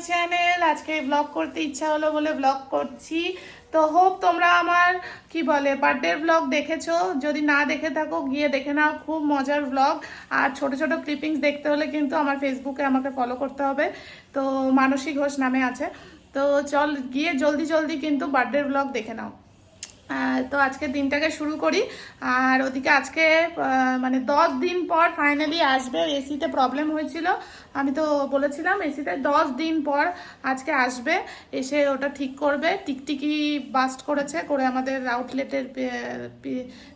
Channel. আজকে blog করতে ইচ্ছা হলো বলে ব্লগ করছি। তো হোপ তোমরা আমার কি বলে বার্থডের ব্লগ দেখেছো, যদি না দেখে থাকো গিয়ে দেখে নাও, খুব মজার ব্লগ। আর ছোট ছোট ক্লিপিংস দেখতে হলে কিন্তু আমার ফেসবুকে আমাকে ফলো করতে হবে। তো মানসী ঘোষ নামে আছে। তো চল গিয়ে জলদি জলদি কিন্তু বার্থডের ব্লগ দেখে নাও। তো আজকে দিনটাকে শুরু করি। আর ওদিকে আজকে মানে 10 দিন পর ফাইনালি আসবে। এসিতে প্রবলেম হয়েছিল, আমি তো বলেছিলাম এসিতে 10 দিন পর আজকে আসবে, এসে ওটা ঠিক করবে। টিকটিকি বাস্ট করেছে, করে আমাদের আউটলেটের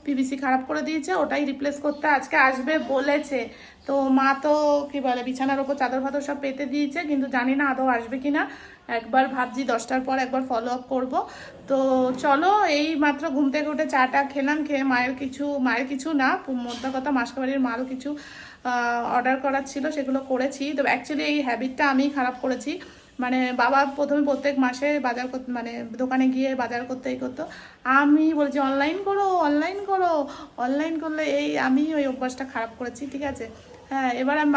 পিভিসি খারাপ করে দিয়েছে, ওটাই রিপ্লেস করতে আজকে আসবে বলেছে। তো মা তো কি বলে বিছানার ওপর চাদর ফাদর সব পেতে দিয়েছে, কিন্তু জানি না আদৌ আসবে কিনা। একবার ভাবছি 10টার পর একবার ফলো আপ করবো। তো চলো, এই মাত্র ঘুম থেকে উঠে চাটা খেলাম, খেয়ে মায়ের কিছু না, মোদ্দা কথা মাসকাবাড়ির মাল কিছু অর্ডার করার ছিল, সেগুলো করেছি। তো অ্যাকচুয়ালি এই হ্যাবিটটা আমি খারাপ করেছি। মানে বাবা প্রথমে প্রত্যেক মাসে বাজার করতে, মানে দোকানে গিয়ে বাজার করতেই করতো, আমি বলছি অনলাইন করো অনলাইন করো, অনলাইন করলে এই আমি ওই অভ্যাসটা খারাপ করেছি, ঠিক আছে। হ্যাঁ, এবার আমি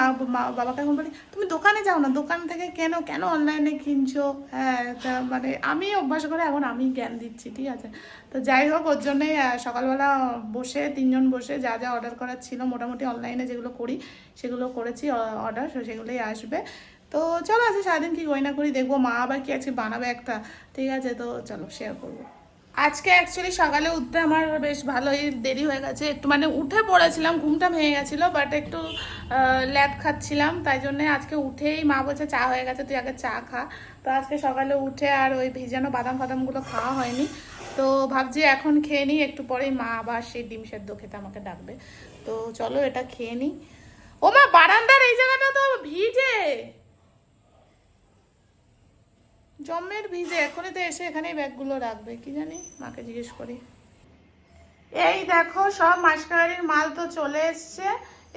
বাবাকে এখন বলি তুমি দোকানে যাও না, দোকান থেকে কেন কেন অনলাইনে কিনছো। হ্যাঁ, তা মানে আমি অভ্যাস করে এখন আমি জ্ঞান দিচ্ছি, ঠিক আছে। তো যাই হোক, ওর জন্যই সকালবেলা বসে 3জন বসে যা যা অর্ডার করার ছিল মোটামুটি অনলাইনে যেগুলো করি সেগুলো করেছি অর্ডার, সেগুলোই আসবে। তো চলো আজকে সারাদিন কি গয়না করি দেখবো, মা আবার কি আজকে বানাবে একটা, ঠিক আছে। তো চলো শেয়ার করবো। আজকে অ্যাকচুয়ালি সকালে উঠতে আমার বেশ ভালোই দেরি হয়ে গেছে একটু, মানে উঠে পড়েছিলাম, ঘুমটা ভেঙে গেছিলো, বাট একটু ল্যাদ খাচ্ছিলাম, তাই জন্যে আজকে উঠেই মা বলছে চা হয়ে গেছে তুই আগে চা খা। তো আজকে সকালে উঠে আর ওই ভিজানো বাদাম ফাদামগুলো খাওয়া হয়নি। তো ভাবছি এখন খেয়ে নিই, একটু পরেই মা আবার সেই ডিম সেদ্ধ খেতে আমাকে ডাকবে। তো চলো এটা খেয়ে নিই। ও মা, বারান্দার এই জায়গাটা তো ভিজে, জম্মের ভিজে, এখনই তো এসে এখানেই ব্যাগগুলো রাখবে, কি জানি, মাকে জিজ্ঞেস করি। এই দেখো সব মাসকাবাড়ির মাল তো চলে এসছে।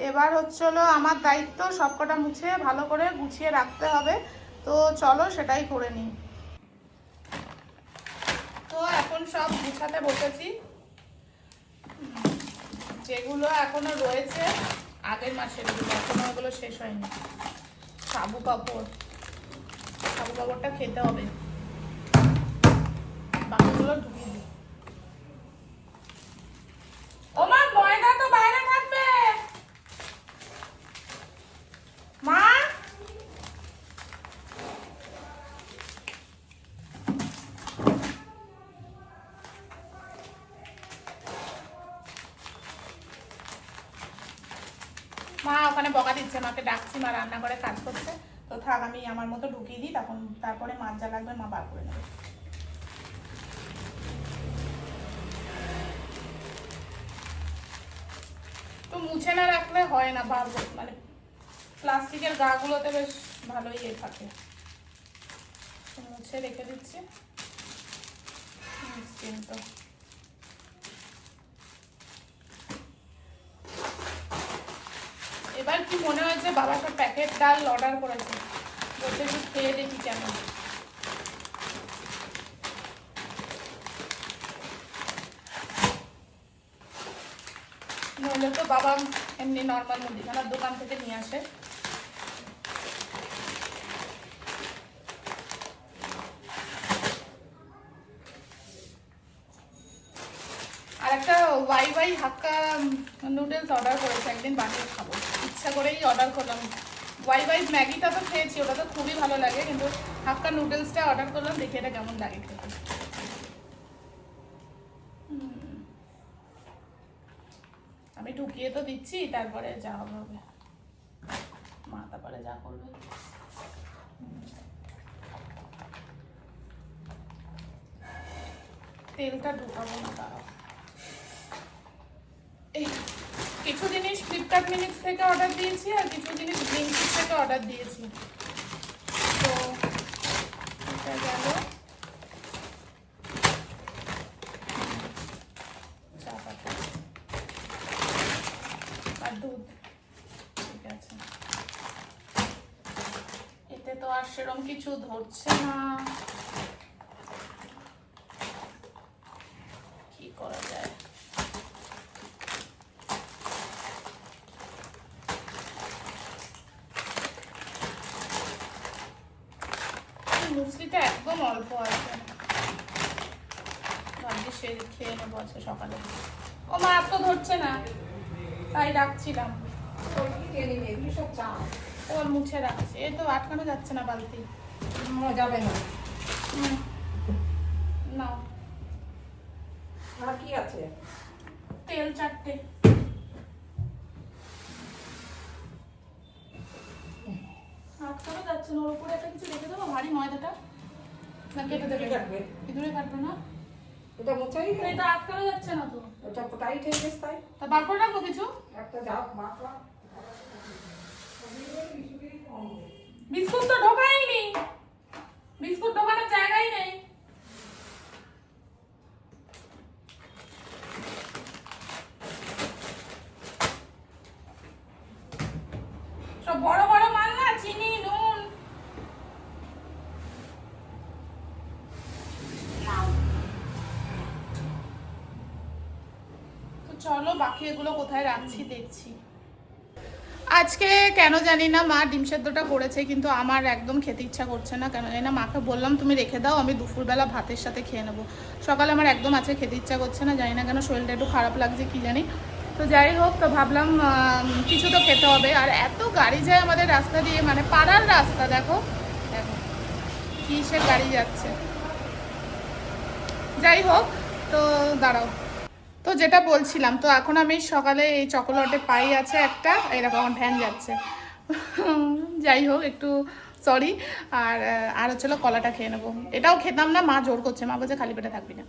এবার হচ্ছিল আমার দায়িত্ব সবকটা মুছে ভালো করে গুছিয়ে রাখতে হবে। তো চলো সেটাই করে নিই। তো এখন সব গুছাতে বসেছি, যেগুলো এখনো রয়েছে আগের মাসের, এখনো ওগুলো শেষ হয়নি। সাবু কাপড়টা খেতে হবে, বাকিগুলো ঢুকিয়ে দিই। ও মা, ময়দা তো বাইরে থাকবে। মা, মা ওখানে বকা দিচ্ছে, মাকে ডাকছি, মা রান্না করে কাজ করছে। তো থাক, আমি আমার মতো ঢুকিয়ে দিই, তখন তারপরে মাছ যা লাগবে মা বার করে নেবে। তো মুছে না রাখলে হয় না, মানে প্লাস্টিকের গাগুলোতে বেশ ভালোই ইয়ে থাকে। তো মুছে রেখে দিচ্ছি নিশ্চিন্ত। এবার কি মনে হয়েছে, বাবা সব প্যাকেট ডাল অর্ডার করেছে, বলছে একটু খেয়ে দেখি কেমন। নইলে তো বাবা এমনি নর্মাল মুদিখানার দোকান থেকে নিয়ে আসে। আর একটা ওয়াই হাক্কা নুডলস অর্ডার করেছে, একদিন বানিয়ে খাবো, ইচ্ছা করেই অর্ডার করলাম। ওয়াই ম্যাগিটা তো খেয়েছি, ওটা তো খুবই ভালো লাগে, কিন্তু হাক্কা নুডলসটা অর্ডার করলাম, দেখি এটা কেমন লাগে খেতে। আমি ঢুকিয়ে তো দিচ্ছি, তারপরে যা হবে মা তারপরে যা করবে। তেলটা ঢুকাবো না, দাঁড়াও। এই কিছু জিনিস ফ্লিপকার্ট মিনিটস থেকে অর্ডার দিয়েছি, আর কিছু জিনিস ব্লিঙ্কিট থেকে অর্ডার দিয়েছি। তো এটা গেল চা পাতা আর দুধ, ঠিক আছে। এতে তো আর সেরকম কিছু ধরছে না, কি করা যায়। মুসলিটা একদম অল্প আছে, ভাবছি সে খেয়ে নেবো আজকে সকালে। ও মা আর তো ধরছে না, তাই রাখছিলাম। ওর মুছে রাখছি, এই তো আটকানো যাচ্ছে না বালতি। যাবে না। নাও আর কি আছে? তেল 4টে। আটকানো যাচ্ছে না, ওর উপরে একটা কিছু রেখে দেবো, ভারী ময়দাটা না কেটে দেবে? কাটবে, ইঁদুরে কাটবে না? এটা মোচাই তো এটা আটকানো যাচ্ছে না তো, ওটা টাইট হয়ে গেছে তাই। তা বার করে রাখবো কিছু। একটা যাও মাপা। বিস্কুট তো ঢোকাইনি, বিস্কুট ঢোকানোর জায়গাই নেই। সব বড় বড় মাল না, চিনি নুন। তো চলো বাকি এগুলো কোথায় রাখছি দেখছি। আজকে কেন জানি না মা ডিম সেদ্ধটা করেছে, কিন্তু আমার একদম খেতে ইচ্ছা করছে না। কেন জানি না, মাকে বললাম তুমি রেখে দাও, আমি দুপুরবেলা ভাতের সাথে খেয়ে নেবো। সকালে আমার একদম আজকে খেতে ইচ্ছা করছে না, জানি না কেন, শরীরটা একটু খারাপ লাগছে কি জানি। তো যাই হোক, তো ভাবলাম কিছু তো খেতে হবে। আর এত গাড়ি যায় আমাদের রাস্তা দিয়ে, মানে পাড়ার রাস্তা, দেখো দেখো কিসের গাড়ি যাচ্ছে। যাই হোক, তো দাঁড়াও। তো যেটা বলছিলাম, তো এখন আমি সকালে এই চকোলেটে পাই আছে একটা, এরকম আমার ভ্যান যাচ্ছে। যাই হোক, একটু সরি। আর হচ্ছিল কলাটা খেয়ে নেবো, এটাও খেতাম না, মা জোর করছে, মা বলছে খালি পেটে থাকবি না।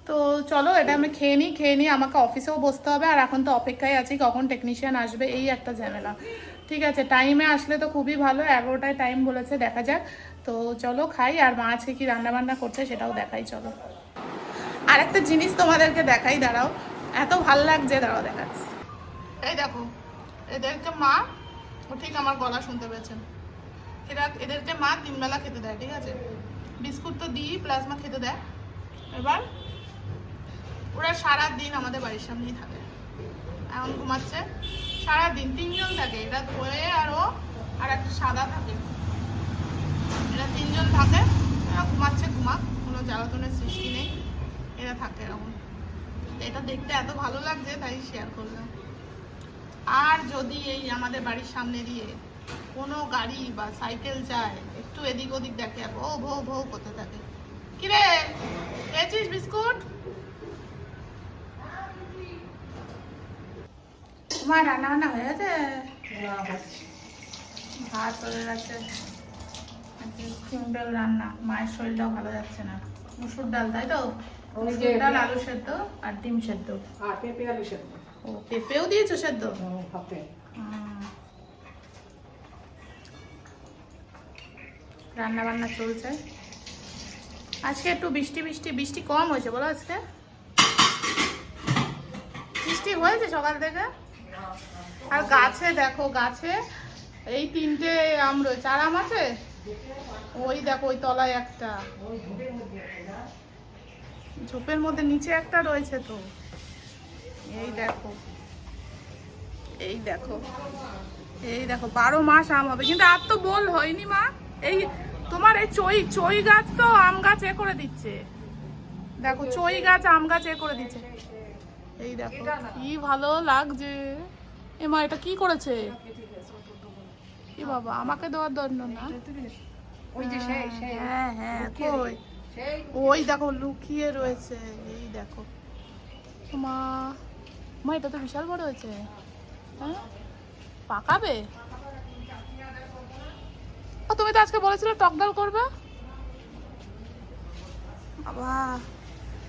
তো চলো এটা আমি খেয়ে নিই, আমাকে অফিসেও বসতে হবে। আর এখন তো অপেক্ষায় আছি কখন টেকনিশিয়ান আসবে, এই একটা ঝামেলা। ঠিক আছে, টাইমে আসলে তো খুবই ভালো, 11টায় টাইম বলেছে, দেখা যাক। তো চলো খাই, আর মা আজকে কি রান্না বান্না করছে সেটাও দেখাই। চলো আর একটা জিনিস তোমাদেরকে দেখাই, দাঁড়াও, এত ভাল লাগছে, দাঁড়াও দেখাচ্ছি। এই দেখো, এদেরকে মা, ও ঠিক আমার গলা শুনতে পেয়েছেন, এদেরকে মা 3 বেলা খেতে দেয়, ঠিক আছে? বিস্কুট তো দিই, প্লাজমা খেতে দেয়। এবার ওরা সারাদিন আমাদের বাড়ির সামনেই থাকে, এখন ঘুমাচ্ছে সারাদিন। 3 জন থাকে, এরা ধোয়ে আর ও আর একটা সাদা থাকে, এরা 3 জন থাকে। এরা ঘুমাচ্ছে, ঘুমাক, কোনো জ্বালাতনের সৃষ্টি নেই, এরা থাকে এরকম। এটা দেখতে এত ভালো লাগছে, তাই শেয়ার করলাম। আর যদি এই আমাদের বাড়ির সামনে দিয়ে কোনো গাড়ি বা সাইকেল যায়, একটু এদিক ওদিক দেখে, ভৌ ভৌ ভৌ করতে থাকে। কিরে খেয়েছিস বিস্কুট? তোমার রান্না বান্না হয়ে গেছে? ভাত হয়ে গেছে, সিম্পল রান্না। মায়ের শরীরটাও ভালো যাচ্ছে না। মুসুর ডাল, তাই তো? মুসুর ডাল, আলু সেদ্ধ আর ডিম সেদ্ধ, আর পেঁপে আলু সেদ্ধ। ও পেঁপেও দিয়েছো সেদ্ধ? রান্না বান্না চলছে। আজকে একটু বৃষ্টি কম হয়েছে বলো। আজকে বৃষ্টি হয়েছে সকাল থেকে। আর গাছে দেখো, গাছে এই 3টে আম রয়েছে। আর আম আছে ওই দেখো, ওই তলায় একটা, ঝোপের মধ্যে নিচে একটা রয়েছে তো। এই দেখো, এই দেখো, এই দেখো, 12 মাস আম হবে। কিন্তু আর তো বল হয়নি মা। এই তোমার এই চই গাছ তো আম গাছ এ করে দিচ্ছে, দেখো চই গাছ আম গাছ এ করে দিচ্ছে। এই দেখো কি ভালো লাগছে। এ মা, এটা কি করেছে? কি বাবা, আমাকে দেওয়ার দণ্ড না। হ্যাঁ হ্যাঁ, কই ওই দেখো লুকিয়ে রয়েছে। এই দেখো মা, মা এটা তো বিশাল বড় হয়েছে। হ্যাঁ, পাকাবে। ও তুমি তো আজকে বলেছিলে টক ডাল করবে। বাবা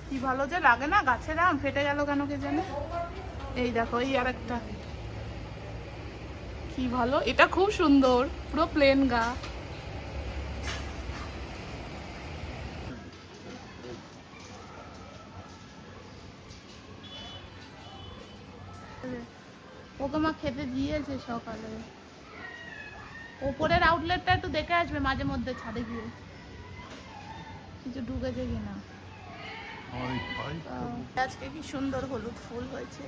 কি ভালো যে লাগে না, গাছের আম ফেটে গেল কেন কে জানে। এই দেখো, এই আর একটা, কি ভালো, এটা খুব সুন্দর, পুরো প্লেন গা। ওকে মা খেতে দিয়েছে সকালে। ওপরের আউটলেটটা একটু দেখে আসবে মাঝে মধ্যে, ছাদে গিয়ে কিছু ঢুকেছে কিনা। আজকে কি সুন্দর হলুদ ফুল হয়েছে,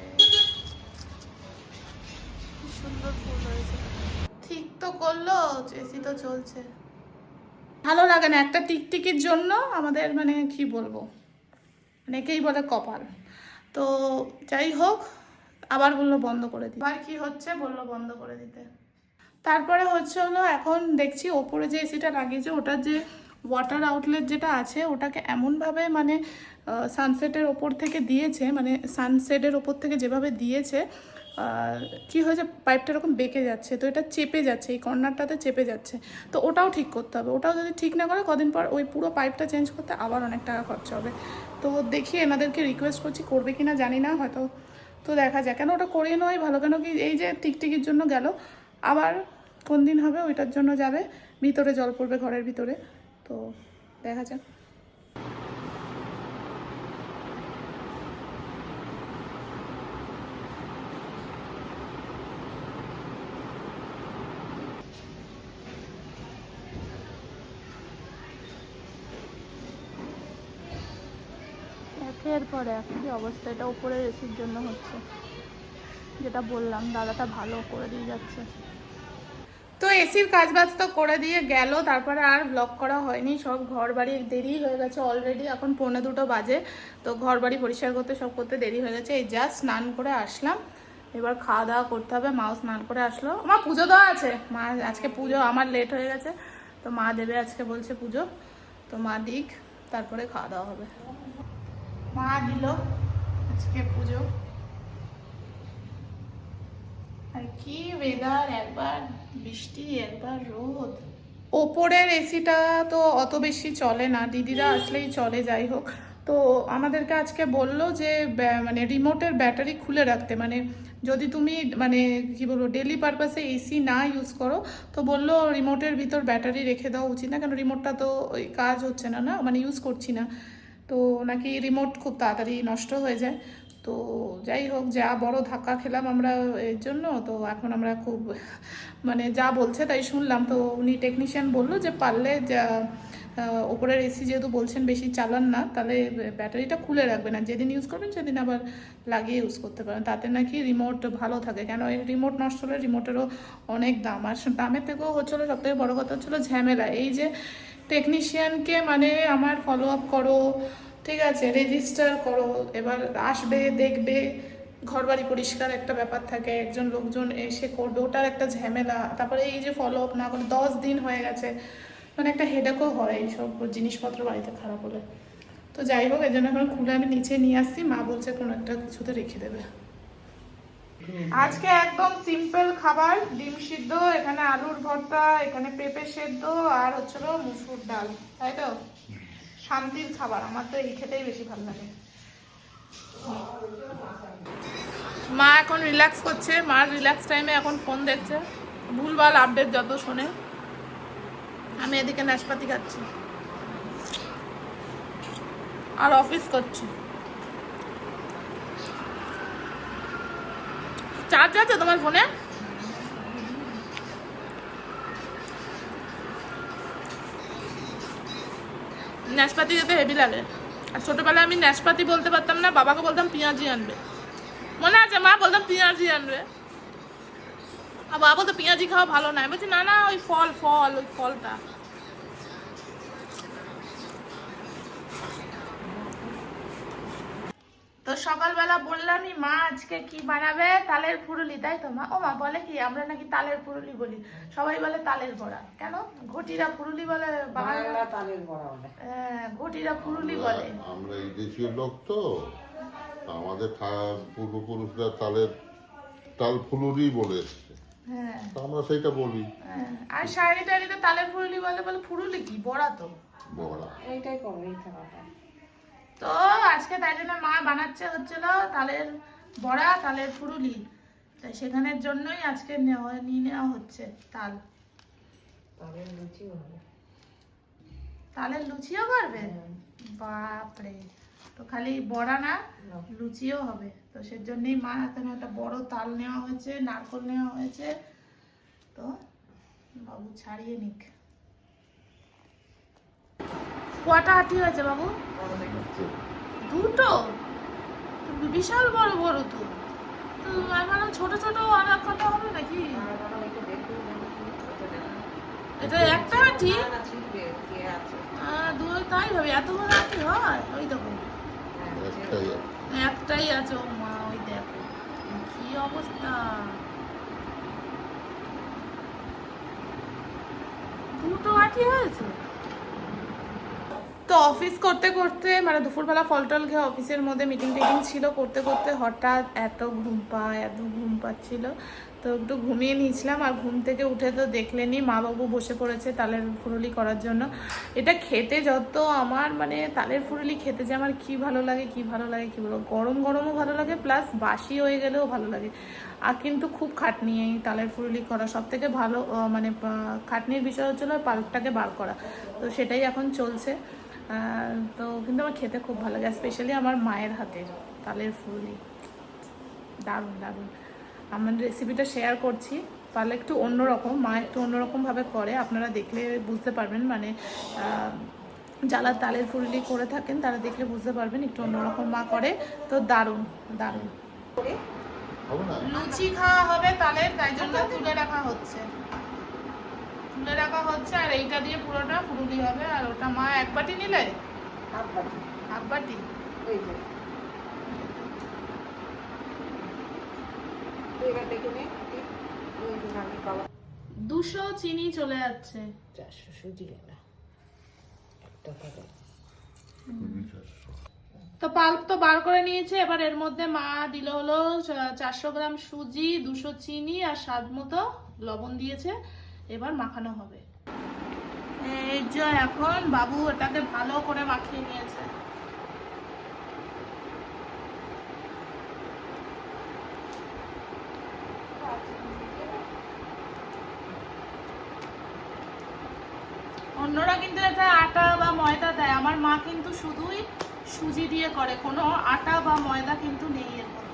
কি সুন্দর ফুল হয়েছে। ঠিক তো করলো, এসি তো চলছে। ভালো লাগে না একটা টিকটিকির জন্য আমাদের মানে কি বলবো, অনেকেই বলে কপাল। তো যাই হোক, আবার বললো বন্ধ করে দিতে, আবার কি হচ্ছে বললো বন্ধ করে দিতে। তারপরে হচ্ছে হলো এখন দেখছি ওপরে যে এসিটা লাগিয়েছে ওটার যে ওয়াটার আউটলেট যেটা আছে ওটাকে এমনভাবে মানে সানসেটের ওপর থেকে দিয়েছে, মানে সানসেটের ওপর থেকে যেভাবে দিয়েছে কি হয়েছে পাইপটা এরকম বেঁকে যাচ্ছে, তো এটা চেপে যাচ্ছে, এই কর্নারটাতে চেপে যাচ্ছে। তো ওটাও ঠিক করতে হবে, ওটাও যদি ঠিক না করে কদিন পর ওই পুরো পাইপটা চেঞ্জ করতে আবার অনেক টাকা খরচা হবে। তো দেখি এনাদেরকে রিকোয়েস্ট করছি, করবে কি না জানি না, হয়তো। তো দেখা যায়, কেন ওটা করিয়ে নেওয়াই ভালো, কেন কি এই যে টিকটিকির জন্য গেল, আবার কোন দিন হবে ওইটার জন্য যাবে, ভিতরে জল পড়বে ঘরের ভিতরে। তো দেখা যাক। একের পর এক কি অবস্থা, এটা উপরের এসির জন্য হচ্ছে, যেটা বললাম দাদাটা ভালো করে দিয়ে যাচ্ছে। তো এসির কাজ বাজ তো করে দিয়ে গেল, তারপরে আর ব্লগ করা হয়নি, সব ঘর বাড়ি দেরি হয়ে গেছে অলরেডি, এখন 1:45 বাজে। তো ঘর বাড়ি পরিষ্কার করতে সব করতে দেরি হয়ে গেছে, এই জাস্ট স্নান করে আসলাম, এবার খাওয়া দাওয়া করতে হবে। মাও স্নান করে আসলো, আমার পুজো দেওয়া আছে, মা আজকে পুজো, আমার লেট হয়ে গেছে তো মা দেবে আজকে বলছে পুজো, তো মা দিক তারপরে খাওয়া দাওয়া হবে। মা দিল আজকে পুজো। আর কি ওয়েদার, একবার বৃষ্টি একবার রোদ। ওপরের এসিটা তো অত বেশি চলে না, দিদিরা আসলেই চলে, যাই হোক। তো আমাদেরকে আজকে বললো যে মানে রিমোটের ব্যাটারি খুলে রাখতে, মানে যদি তুমি মানে কি বলবো ডেলি পারপাসে এসি না ইউজ করো, তো বললো রিমোটের ভিতর ব্যাটারি রেখে দেওয়া উচিত না, কারণ রিমোটটা তো ওই কাজ হচ্ছে না, না মানে ইউজ করছি না, তো নাকি রিমোট খুব তাড়াতাড়ি নষ্ট হয়ে যায়। তো যাই হোক, যা বড় ধাক্কা খেলাম আমরা এর জন্য, তো এখন আমরা খুব মানে যা বলছে তাই শুনলাম। তো উনি টেকনিশিয়ান বললো যে পারলে যা ওপরের এসি যেহেতু বলছেন বেশি চালান না, তাহলে ব্যাটারিটা খুলে রাখবেন, আর যেদিন ইউজ করবেন সেদিন আবার লাগিয়ে ইউজ করতে পারেন, তাতে নাকি রিমোট ভালো থাকে। কেন এই রিমোট নষ্ট হলে রিমোটেরও অনেক দাম, আর দামের থেকেও হচ্ছিলো সবথেকে বড় কথা হচ্ছিলো ঝামেলা, এই যে টেকনিশিয়ানকে মানে আমার ফলো আপ করো, ঠিক আছে, রেজিস্টার করো, এবার আসবে দেখবে, ঘরবাড়ি পরিষ্কার একটা ব্যাপার থাকে, একজন লোকজন এসে করবে, ওটার একটা ঝামেলা, তারপরে এই যে ফলো আপ না করে 10 দিন হয়ে গেছে, মানে একটা হেডেকও হয় এইসব জিনিসপত্র বাড়িতে খারাপ হলে। তো যাই হোক, এই জন্য এখন খুলে আমি নিচে নিয়ে আসছি, মা বলছে কোনো একটা কিছুতে রেখে দেবে। আজকে একদম সিম্পল খাবার, ডিম সিদ্ধ, এখানে আলুর ভর্তা, এখানে পেঁপে সেদ্ধ, আর হচ্ছিল মুসুর ডাল, তাই তো শান্তির খাবার, আমার তো এই খেতেই বেশি ভালো লাগে। মা এখন রিল্যাক্স করছে, মার রিল্যাক্স টাইমে এখন ফোন দেখছে, ভুলভাল আপডেট যত শোনে, আমি এদিকে নাশপাতি খাচ্ছি আর অফিস করছি। চার্জ আছে তোমার ফোনে? নাশপাতি যেতে হেভি লাগে, আর ছোটবেলায় আমি নাশপাতি বলতে পারতাম না, বাবাকে বলতাম পেঁয়াজি আনবে, মনে আছে মা বলতাম পেঁয়াজি আনবে, আর বাবা বলতো পেঁয়াজি খাওয়া ভালো না, বলছি না না ওই ফল ফল ওই ফলটা। তো সকালবেলা বললামই মা আজকে কি বানাবে, তালের ফুরুলি, তাই তো মা? ও মা বলে কি আমরা নাকি তালের ফুরুলি বলি, সবাই বলে তালের বড়া, কেন ঘটিরা ফুরুলি বলে? বাংলা তালের বড়া বলে। হ্যাঁ, ঘটিরা ফুরুলি বলে। আমরা এই দেশীয় লোক তো, আমাদের পূর্বপুরুষরা তাল ফুলুরি বলে এসছে, হ্যাঁ আমরা সেইটা বলি। আর শাড়ি টাড়িতে তালের ফুরুলি বলে, বলে ফুরুলি কি বড়া তো বড়া এইটাই করো, এই খাবারটা। তো আজকে তাই জন্য মা বানাচ্ছে হচ্ছিল তালের বড়া, তালের ফুরুলি, তাই সেখানের জন্যই আজকে নিয়ে নেওয়া হচ্ছে তাল। তালের লুচিও হবে। তালের লুচিও করবে? বাপরে, তো খালি বড়া না লুচিও হবে, তো সেজন্যই মা এখানে একটা বড় তাল নেওয়া হয়েছে, নারকল নেওয়া হয়েছে, তো বাবু ছাড়িয়ে নিক। কটা আটি হয়েছে বাবু? দুটো? বিশাল বড় বড় তো, ছোট ছোট অনেক কটা হবে নাকি? এটা একটা আটি? না, না, ছিলবে, কে আছে? দুই তাই হবে, এত বড় আটি হয়? ওই দেখো হ্যাঁ, একটাই আছে। একটাই আছে। ও মা, ওই দেখো কি অবস্থা, দুটো আটি হয়েছে। তো অফিস করতে করতে মানে দুপুরবেলা ফল টল খেয়ে অফিসের মধ্যে মিটিং টিটিং ছিল, করতে করতে হঠাৎ এত ঘুম পাচ্ছিল, তো একটু ঘুমিয়ে নিয়েছিলাম। আর ঘুম থেকে উঠে তো দেখলেনি মা বাবু বসে পড়েছে তালের ফুরুলি করার জন্য। এটা খেতে যত আমার মানে তালের ফুরুলি খেতে যে আমার কি ভালো লাগে কি বলবো, গরম গরমও ভালো লাগে প্লাস বাসি হয়ে গেলেও ভালো লাগে। আর কিন্তু খুব খাটনি এই তালের ফুরুলি করা, সব থেকে ভালো মানে খাটনির বিষয় হচ্ছিল পাল্পটাকে বার করা, তো সেটাই এখন চলছে। তো কিন্তু আমার খেতে খুব ভালো লাগে, স্পেশালি আমার মায়ের হাতের তালের ফুরুলি দারুণ দারুণ। আমার রেসিপিটা শেয়ার করছি, তাহলে একটু অন্যরকম, মা একটু অন্যরকমভাবে করে, আপনারা দেখলে বুঝতে পারবেন, মানে যারা তালের ফুরুলি করে থাকেন তারা দেখলে বুঝতে পারবেন একটু অন্যরকম মা করে, তো দারুণ দারুণ। হবে না? লুচি খাওয়া হবে তালের, তাই জন্য তুলে রাখা হচ্ছে আর এইটা দিয়ে পুরোটা ফুরুলি হবে। আর ওটা মা এক বাটি নিলে, হাফ বাটি, হাফ বাটি, এই যে। তুই এবার দেখে নে, ঠিক? ওই যে আমি পাবো। 200 চিনি চলে যাচ্ছে। 400 সুজি না, একটা করে। তো পাল্প তো বার করে নিয়েছে, এবার এর মধ্যে মা দিল হলো 400 গ্রাম সুজি, 200 চিনি আর স্বাদ মতো লবণ দিয়েছে, এবার মাখানো হবে। এই যে এখন বাবু এটাকে ভালো করে মাখিয়ে নিয়েছে। অন্যরা কিন্তু এটা আটা বা ময়দা দেয়, আমার মা কিন্তু শুধুই সুজি দিয়ে করে, কোনো আটা বা ময়দা কিন্তু নেই এর মধ্যে।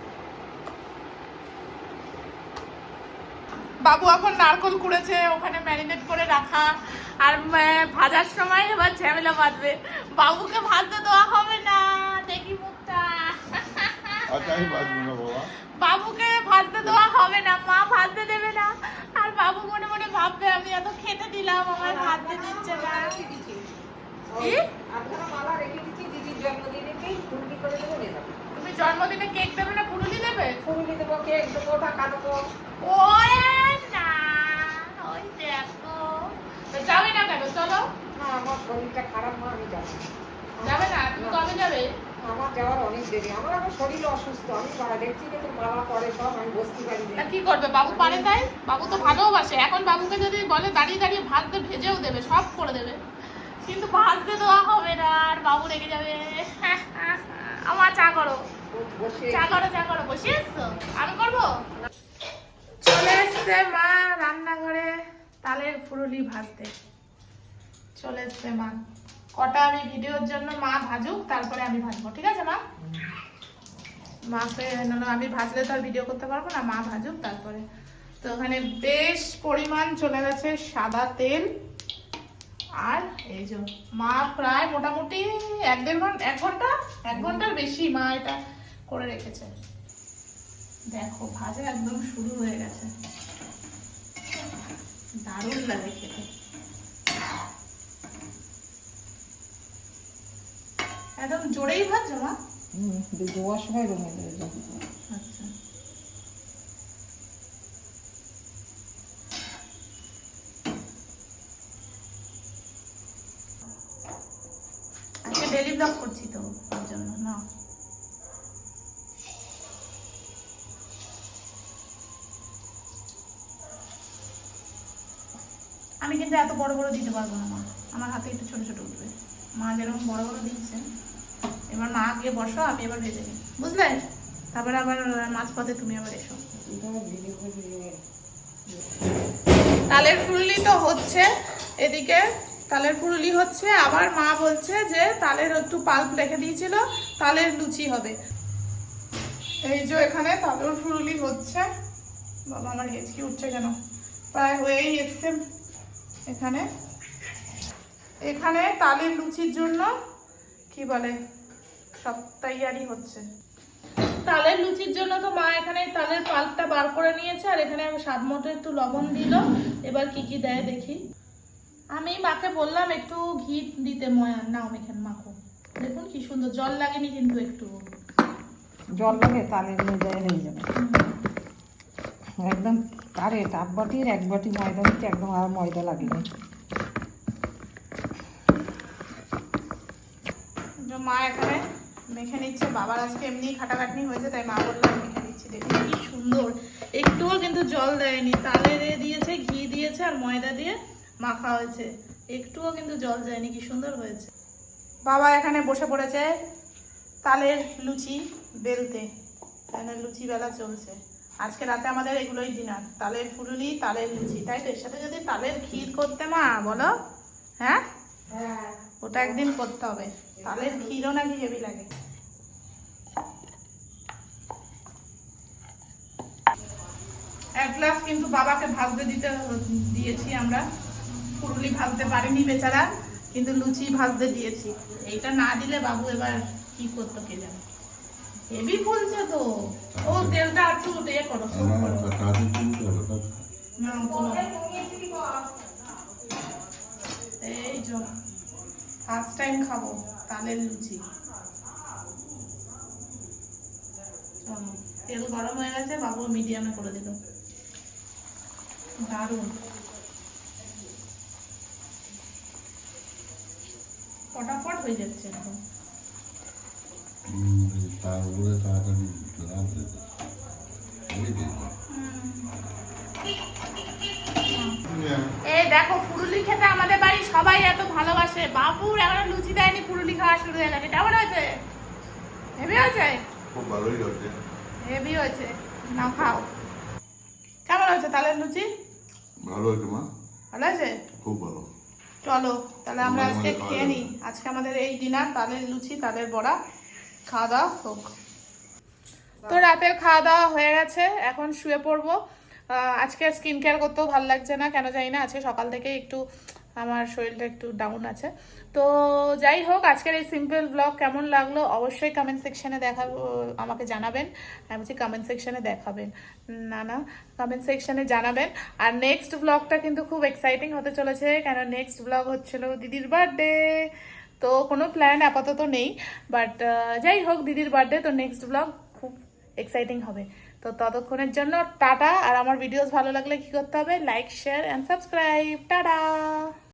বাবু এখন নারকল কুড়েছে, ওখানে ম্যারিনেট করে রাখা, আর ভাজার সময় এবার ঝামেলা বাঁধবে, বাবুকে ভাজতে দেওয়া হবে না, দেখি মুখটা। আচ্ছা আমি বাজবো না বাবা। বাবুকে ভাজতে দেওয়া হবে না, মা ভাজতে দেবে না, আর বাবু মনে মনে ভাববে আমি এত খেতে দিলাম আমার ভাজতে দিচ্ছে না। কি? আপনারা মালা রেখে দিচ্ছি, দিদির জন্মদিনে কেক ফুলকি করে দেবো, নিয়ে যাবো। তুমি জন্মদিনে কেক দেবে না ফুলুলি দেবে? ফুলকি দেবো, কেক দেবো, টাকা দেবো। ওই না, ওই দেখো। তো যাবে না কেন? চলো। না, আমার শরীরটা খারাপ, মা, আমি যাবো না। যাবে না? তুমি কবে যাবে? আমার যাওয়ার অনেক দেরি, আমার আবার শরীর অসুস্থ, আমি দেখছি যে তোর মালা করে সব, আমি বসতে পারি তা না। কি করবে? বাবু পারে তাই? বাবু তো ভালোবাসে, এখন বাবুকে যদি বলে দাঁড়িয়ে দাঁড়িয়ে ভাজতে ভেজেও দেবে, সব করে দেবে, কিন্তু ভাজতে দেওয়া হবে না, আর বাবু রেগে যাবে। আমার চা করো, বসে চা করো, বসে এসছো? আমি করবো। চলে এসছে মা রান্নাঘরে তালের ফুরুলি ভাজতে, চলে এসছে মা। কটা আমি ভিডিওর জন্য মা ভাজুক, তারপরে আমি ভাজবো, ঠিক আছে মা? মাকে আমি ভাজলে তো আর ভিডিও করতে পারবো না, মা ভাজুক তারপরে। তো ওখানে বেশ পরিমাণ চলে গেছে সাদা তেল, আর এই যে মা প্রায় মোটামুটি 1 ঘন্টার বেশি মা এটা করে রেখেছে। দেখো ভাজা একদম শুরু হয়ে গেছে, দারুণ লাগে খেতে, একদম জোরেই ভাজছো মা? দেওয়ার সময় রঙে দেবে। আচ্ছা, আজকে ডেলি ব্লগ করছি তো ওর জন্য না। আমি কিন্তু এত বড় বড় দিতে পারবো না মা, আমার হাতে একটু ছোট ছোট উঠবে, মা যেরকম বড় বড় দিচ্ছে। এবার মা গিয়ে বসো, আমি এবার ভেজে নিই, বুঝলে? তারপরে আবার মাঝপথে তুমি আবার এসো। তালের ফুরুলি তো হচ্ছে, এদিকে তালের ফুরুলি হচ্ছে, আবার মা বলছে যে তালের একটু পাল্প রেখে দিয়েছিল, তালের লুচি হবে। এই যে এখানে তালের ফুরুলি হচ্ছে, বাবা আমার হেঁচকি উঠছে কেন, প্রায় হয়েই এসছে। এখানে তালের লুচির জন্য কি বলে সব তৈয়ারি হচ্ছে। তালের লুচির জন্য তো মা এখানে তালের পাল্পটা বার করে নিয়েছে, আর এখানে স্বাদ মতো একটু লবণ দিল। এবার কি কি দেয় দেখি। আমি মাকে বললাম একটু ঘি দিতে, ময়া নাও মেখে মাখো। দেখুন কি সুন্দর, জল লাগেনি কিন্তু একটু। জল লাগে তালের অনুযায়ী হয়ে যাবে একদম। কারেক্ট, হাফ বাটির 1 বাটি ময়দা দিতে একদম আর ময়দা লাগে না। মা এখানে মেখে নিচ্ছে, বাবার আজকে এমনি খাটাখাটনি হয়েছে তাই মা বললাম মেখে নিচ্ছি। দেখুন কি সুন্দর, একটুও কিন্তু জল দেয়নি, তালের দিয়েছে, ঘি দিয়েছে আর ময়দা দিয়ে মাখা হয়েছে, একটুও কিন্তু জল যায়নি, কি সুন্দর হয়েছে। বাবা এখানে বসে পড়েছে তালের লুচি বেলতে, এখানে লুচি বেলা চলছে। আজকে রাতে আমাদের এগুলোই ডিনার, তালের ফুলুরি, তালের লুচি, তাই তো? এর সাথে যদি তালের ক্ষীর করতে মা, বলো? হ্যাঁ, ওটা একদিন করতে হবে। তালের ক্ষীরও নাকি হেভি লাগে। এক গ্লাস কিন্তু বাবাকে ভাজতে দিয়েছি আমরা, পুরুলি ভাজতে পারিনি বেচারা, কিন্তু লুচি ভাজতে দিয়েছি। এইটা না দিলে বাবু এবার কি করতো কে জানে। হেভি ফুলছে তো, ও তেলটা একটু ইয়ে করো, সোক করো। না, তোলো। এই যে ফার্স্ট টাইম খাবো তালের লুচি। চলো, তেল গরম হয়ে গেছে, বাবু মিডিয়ামে করে দিল। দারুণ, ফটাফট হয়ে যাচ্ছে এখন। এই দেখো, পুরুলি খেতে আমাদের বাড়ি সবাই এত ভালোবাসে, বাবুর এখন লুচি দেয়নি, পুরুলি খাওয়া শুরু হয়ে গেছে। কেমন হয়েছে? হেভি হয়েছে? খুব ভালোই হচ্ছে। হেভি হয়েছে, নাও খাও। কেমন হয়েছে তালের লুচি? ভালো হয়েছে মা, ভালো হয়েছে? খুব ভালো। চলো তাহলে আমরা মাঝে আজকে মাঝে খাওয়া খেয়ে যাবে। নিই। আজকে আমাদের এই ডিনার, তালের লুচি, তালের বড়া, খাওয়া দাওয়া হোক। তো রাতের খাওয়া দাওয়া হয়ে গেছে, এখন শুয়ে পড়বো। আজকে স্কিন কেয়ার করতেও ভালো লাগছে না, কেন জানি না। আজকে সকাল থেকে একটু আমার শরীরটা একটু ডাউন আছে। তো যাই হোক, আজকের এই সিম্পল ব্লগ কেমন লাগলো অবশ্যই কমেন্ট সেকশনে আমাকে জানাবেন। আমি বলছি কমেন্ট সেকশনে দেখাবেন, না কমেন্ট সেকশনে জানাবেন। আর নেক্সট ব্লগটা কিন্তু খুব এক্সাইটিং হতে চলেছে, কেন নেক্সট ব্লগ হচ্ছিল দিদির বার্থডে। তো কোনো প্ল্যান আপাতত নেই, বাট যাই হোক দিদির বার্থডে, তো নেক্সট ব্লগ খুব এক্সাইটিং হবে। তো ততক্ষণের জন্য টাটা। আর আমার ভিডিওস ভালো লাগলে কি করতে হবে? Like, share and subscribe. Tata.